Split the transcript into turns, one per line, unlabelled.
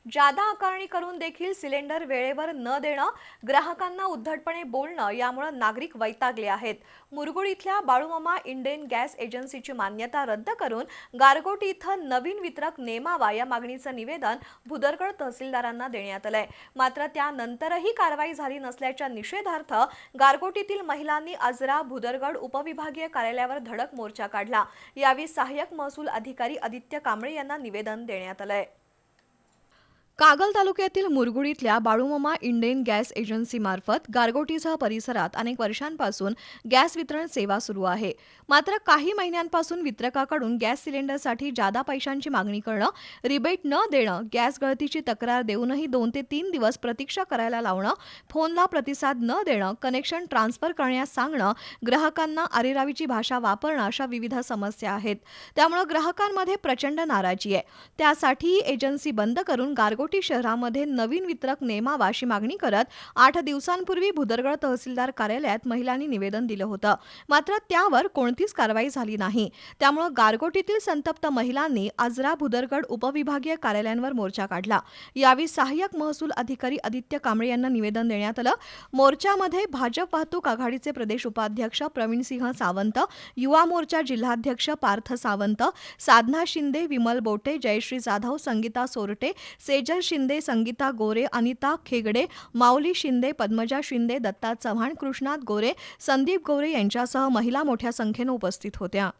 जादा आकारणी करून देखील सिलेंडर वेळेवर न देणं, ग्राहकांना उद्धटपणे बोलणं यामुळे नागरिक वैतागले आहेत. मुरगुड इथल्या बाळूमामा इंडेन गॅस एजन्सीची मान्यता रद्द करून गारगोटी इथं नवीन वितरक नेमावा या मागणीचं निवेदन भुदरगड तहसीलदारांना देण्यात आलंय. मात्र त्यानंतरही कारवाई झाली नसल्याच्या निषेधार्थ गारगोटीतील महिलांनी आजरा भुदरगड उपविभागीय कार्यालयावर धडक मोर्चा काढला. यावेळी सहाय्यक महसूल अधिकारी आदित्य कांबळे यांना निवेदन देण्यात आलंय. कागल तालुक्यातील मुरगुड इथल्या बाळूमामा इंडेन गॅस एजन्सीमार्फत गारगोटीसह परिसरात अनेक वर्षांपासून गॅस वितरण सेवा सुरू आहे. मात्र काही महिन्यांपासून वितरकाकडून गॅस सिलेंडरसाठी जादा पैशांची मागणी करणं, रिबेट न देणं, गॅस गळतीची तक्रार देऊनही 2 ते 3 दिवस प्रतीक्षा करायला लावणं, फोनला प्रतिसाद न देणं, कनेक्शन ट्रान्सफर करण्यास सांगणं, ग्राहकांना अरेरावीची भाषा वापरणं अशा विविध समस्या आहेत. त्यामुळे ग्राहकांमध्ये प्रचंड नाराजी आहे. त्यासाठी ही एजन्सी बंद करून गारगोटी शहरामध्ये नवीन वितरक नेमावा अशी मागणी करत 8 दिवसांपूर्वी भुदरगड तहसीलदार कार्यालयात महिलांनी निवेदन दिलं होतं. मात्र त्यावर कोणतीच कारवाई झाली नाही. त्यामुळे गारगोटीतील संतप्त महिलांनी आजरा भुदरगड उपविभागीय कार्यालयांवर मोर्चा काढला. यावेळी सहाय्यक महसूल अधिकारी आदित्य कांबळे यांना निवेदन देण्यात आलं. मोर्चामध्ये भाजप वाहतूक आघाडीचे प्रदेश उपाध्यक्ष प्रवीणसिंह सावंत, युवा मोर्चा जिल्हाध्यक्ष पार्थ सावंत, साधना शिंदे, विमल बोटे, जयश्री जाधव, संगीता सोरटे, सेजल शिंदे, संगीता गोरे, अनिता खेगडे, माऊली शिंदे, पद्मजा शिंदे, दत्ता चव्हाण, कृष्णात गोरे, संदीप गोरे यांच्यासह महिला मोठ्या संख्येनं उपस्थित होत्या.